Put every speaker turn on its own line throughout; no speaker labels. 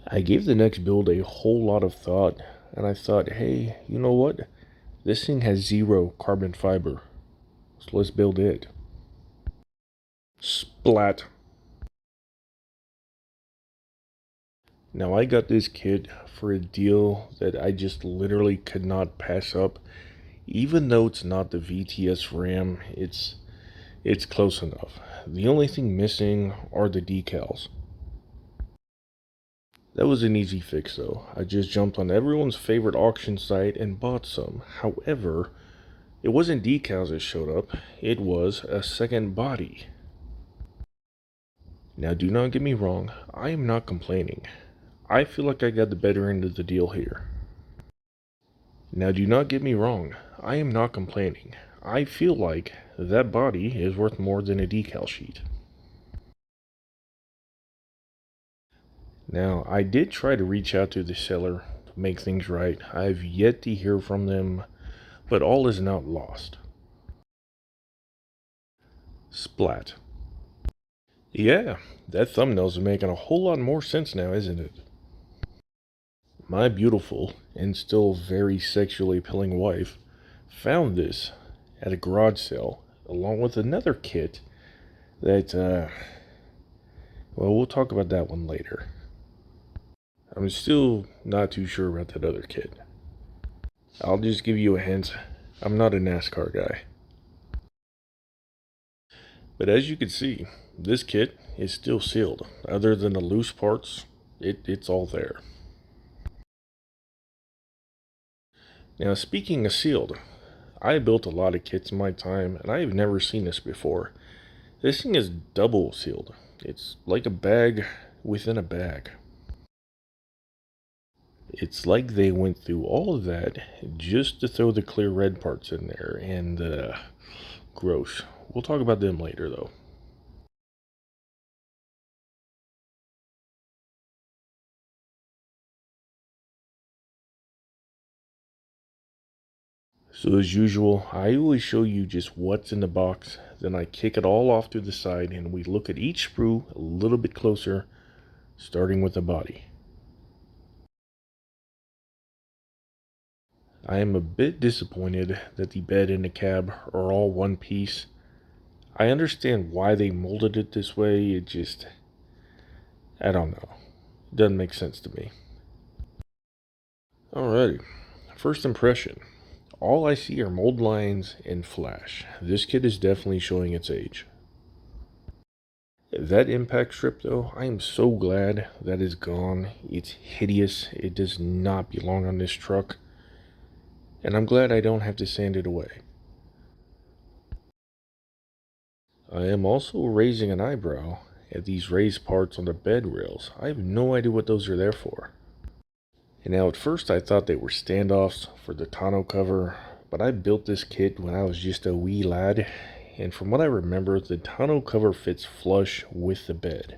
I gave the next build a whole lot of thought, and I thought, hey, you know what? This thing has zero carbon fiber, so let's build it. Splat. Now I got this kit for a deal that I just literally could not pass up. Even though it's not the VTS RAM, it's close enough. The only thing missing are the decals. That was an easy fix though. I just jumped on everyone's favorite auction site and bought some. However, it wasn't decals that showed up, it was a second body. Now do not get me wrong, I am not complaining. I feel like I got the better end of the deal here. Now do not get me wrong, I am not complaining. I feel like that body is worth more than a decal sheet. Now, I did try to reach out to the seller to make things right. I have yet to hear from them, but all is not lost. Splat. Yeah, that thumbnail's making a whole lot more sense now, isn't it? My beautiful and still very sexually appealing wife found this at a garage sale along with another kit that, well, we'll talk about that one later. I'm still not too sure about that other kit. I'll just give you a hint. I'm not a NASCAR guy. But as you can see, this kit is still sealed. Other than the loose parts, it's all there. Now speaking of sealed, I built a lot of kits in my time and I have never seen this before. This thing is double sealed. It's like a bag within a bag. It's like they went through all of that just to throw the clear red parts in there, and gross. We'll talk about them later though. So as usual, I always show you just what's in the box, then I kick it all off to the side and we look at each sprue a little bit closer, starting with the body. I am a bit disappointed that the bed and the cab are all one piece. I understand why they molded it this way, I don't know. It doesn't make sense to me. Alrighty, first impression. All I see are mold lines and flash. This kit is definitely showing its age. That impact strip though, I am so glad that is gone. It's hideous. It does not belong on this truck. And I'm glad I don't have to sand it away. I am also raising an eyebrow at these raised parts on the bed rails. I have no idea what those are there for. And now at first I thought they were standoffs for the tonneau cover, but I built this kit when I was just a wee lad, and from what I remember, the tonneau cover fits flush with the bed.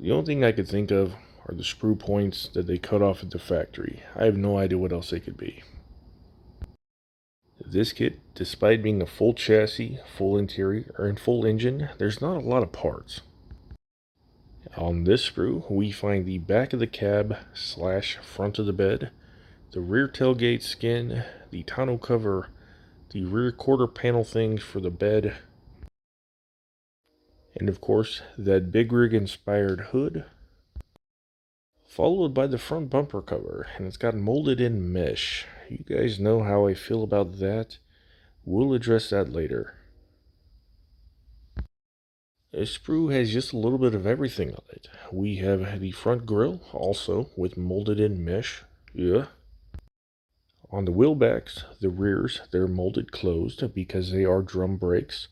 The only thing I could think of are the sprue points that they cut off at the factory. I have no idea what else they could be. This kit, despite being a full chassis, full interior, and full engine, there's not a lot of parts. On this sprue, we find the back of the cab / front of the bed, the rear tailgate skin, the tonneau cover, the rear quarter panel things for the bed, and of course that big rig inspired hood, followed by the front bumper cover, and it's got molded in mesh. You guys know how I feel about that. We'll address that later. This sprue has just a little bit of everything on it. We have the front grille, also with molded in mesh. Yeah. On the wheel backs, the rears, they're molded closed because they are drum brakes.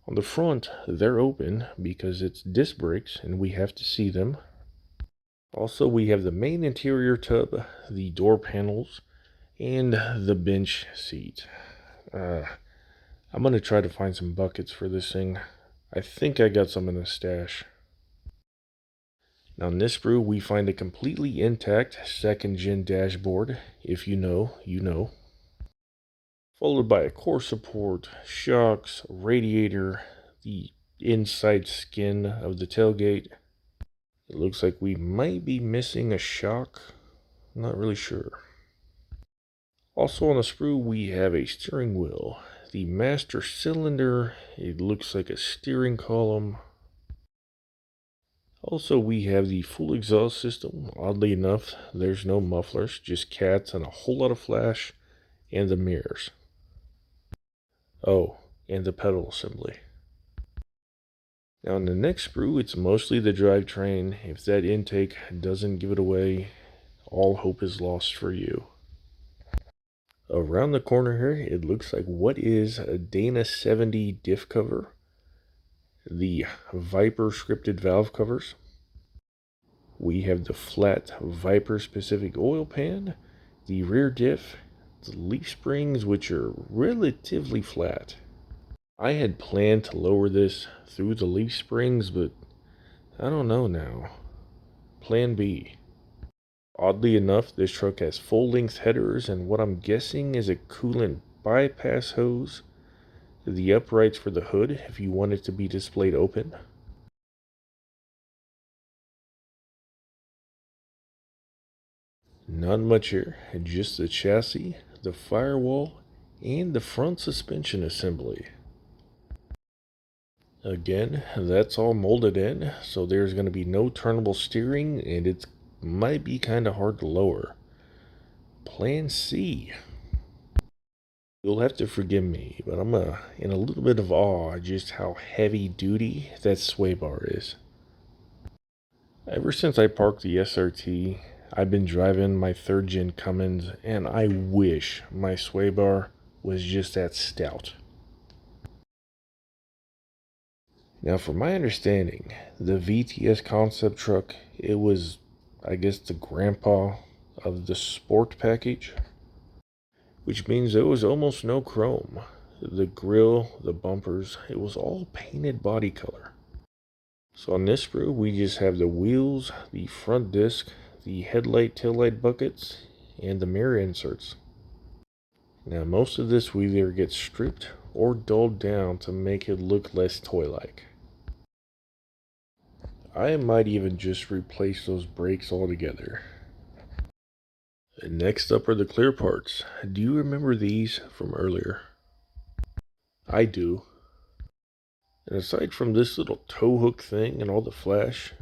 On the front, they're open because it's disc brakes and we have to see them. Also, we have the main interior tub, the door panels, and the bench seat. I'm going to try to find some buckets for this thing. I think I got some in the stash. Now in this sprue, we find a completely intact second gen dashboard. If you know, you know. Followed by a core support, shocks, radiator, the inside skin of the tailgate, It looks like we might be missing a shock. Not really sure. Also on the sprue, we have a steering wheel. The master cylinder, it looks like a steering column. Also, we have the full exhaust system. Oddly enough, there's no mufflers, just cats and a whole lot of flash, and the mirrors. Oh, and the pedal assembly. Now on the next sprue, it's mostly the drivetrain. If that intake doesn't give it away, all hope is lost for you. Around the corner here, it looks like what is a Dana 70 diff cover, the Viper scripted valve covers. We have the flat Viper specific oil pan, the rear diff, the leaf springs, which are relatively flat. I had planned to lower this through the leaf springs, but I don't know now. Plan B. Oddly enough, this truck has full-length headers and what I'm guessing is a coolant bypass hose. The uprights for the hood if you want it to be displayed open. Not much here, just the chassis, the firewall, and the front suspension assembly. Again, that's all molded in, so there's going to be no turnable steering, and it might be kind of hard to lower. Plan C. You'll have to forgive me, but I'm in a little bit of awe at just how heavy duty that sway bar is. Ever since I parked the SRT, I've been driving my 3rd gen Cummins, and I wish my sway bar was just that stout. Now, from my understanding, the VTS concept truck, it was, I guess, the grandpa of the sport package, which means there was almost no chrome. The grille, the bumpers, it was all painted body color. So on this sprue, we just have the wheels, the front disc, the headlight, taillight buckets, and the mirror inserts. Now most of this we either get stripped or dulled down to make it look less toy-like. I might even just replace those brakes altogether. And next up are the clear parts. Do you remember these from earlier? I do. And aside from this little tow hook thing and all the flash,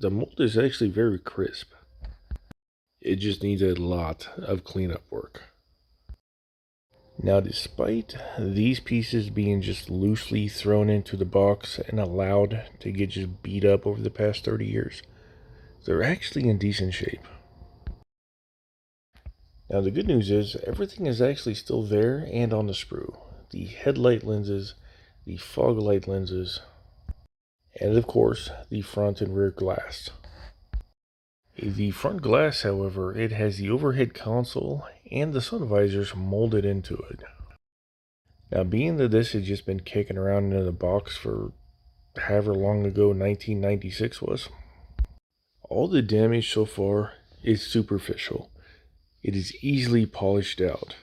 the mold is actually very crisp. It just needs a lot of cleanup work. Now, despite these pieces being just loosely thrown into the box and allowed to get just beat up over the past 30 years, they're actually in decent shape. Now, the good news is everything is actually still there and on the sprue. The headlight lenses, the fog light lenses, and of course, the front and rear glass. The front glass, however, it has the overhead console and the sun visors molded into it. Now, being that this had just been kicking around in the box for however long ago 1996 was, all the damage so far is superficial. It is easily polished out.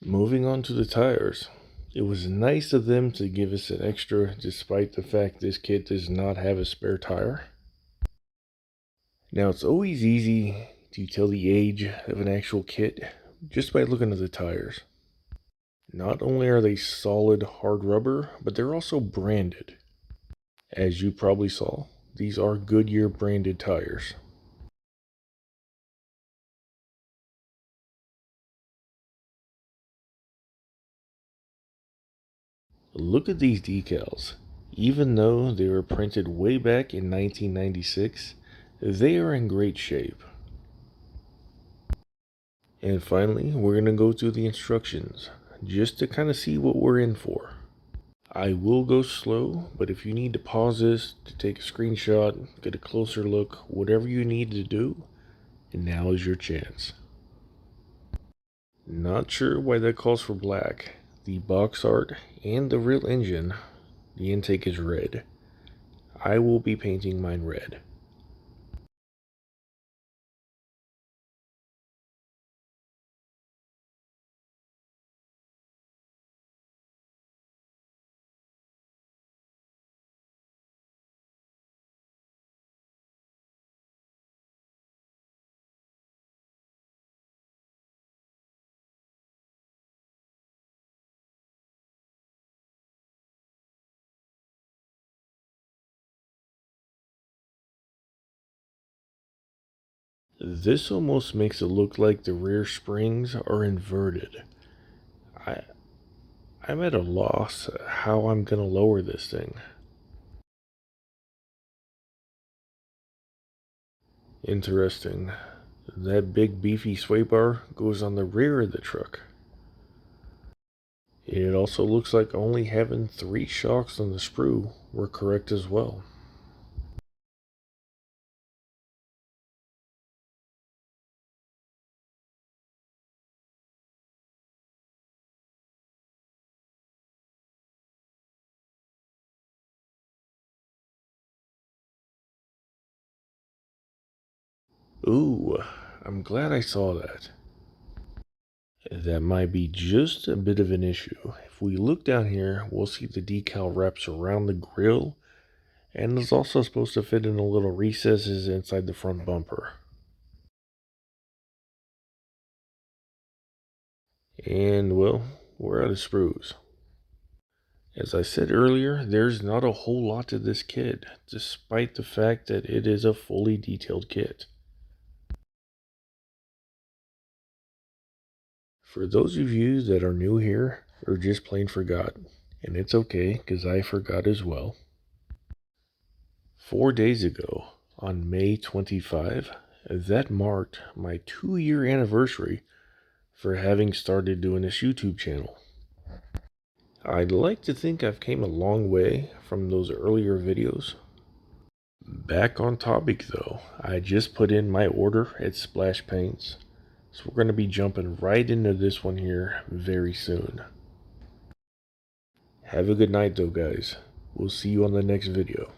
Moving on to the tires. It was nice of them to give us an extra despite the fact this kit does not have a spare tire. Now, it's always easy to tell the age of an actual kit just by looking at the tires. Not only are they solid hard rubber, but they're also branded. As you probably saw, these are Goodyear branded tires. Look at these decals. Even though they were printed way back in 1996, they are in great shape. And finally, we're going to go through the instructions, just to kind of see what we're in for. I will go slow, but if you need to pause this to take a screenshot, get a closer look, whatever you need to do, now is your chance. Not sure why that calls for black. The box art and the real engine, the intake is red. I will be painting mine red. This almost makes it look like the rear springs are inverted. I, I'm at a loss how I'm gonna lower this thing. Interesting. That big beefy sway bar goes on the rear of the truck. It also looks like only having 3 shocks on the sprue were correct as well. Ooh, I'm glad I saw that. That might be just a bit of an issue. If we look down here, we'll see the decal wraps around the grill, and is also supposed to fit in the little recesses inside the front bumper. And well, we're out of sprues. As I said earlier, there's not a whole lot to this kit, despite the fact that it is a fully detailed kit. For those of you that are new here, or just plain forgot, and it's okay, because I forgot as well. 4 days ago, on May 25, that marked my 2-year anniversary for having started doing this YouTube channel. I'd like to think I've came a long way from those earlier videos. Back on topic though, I just put in my order at Splash Paints, so we're going to be jumping right into this one here very soon. Have a good night though guys, we'll see you on the next video.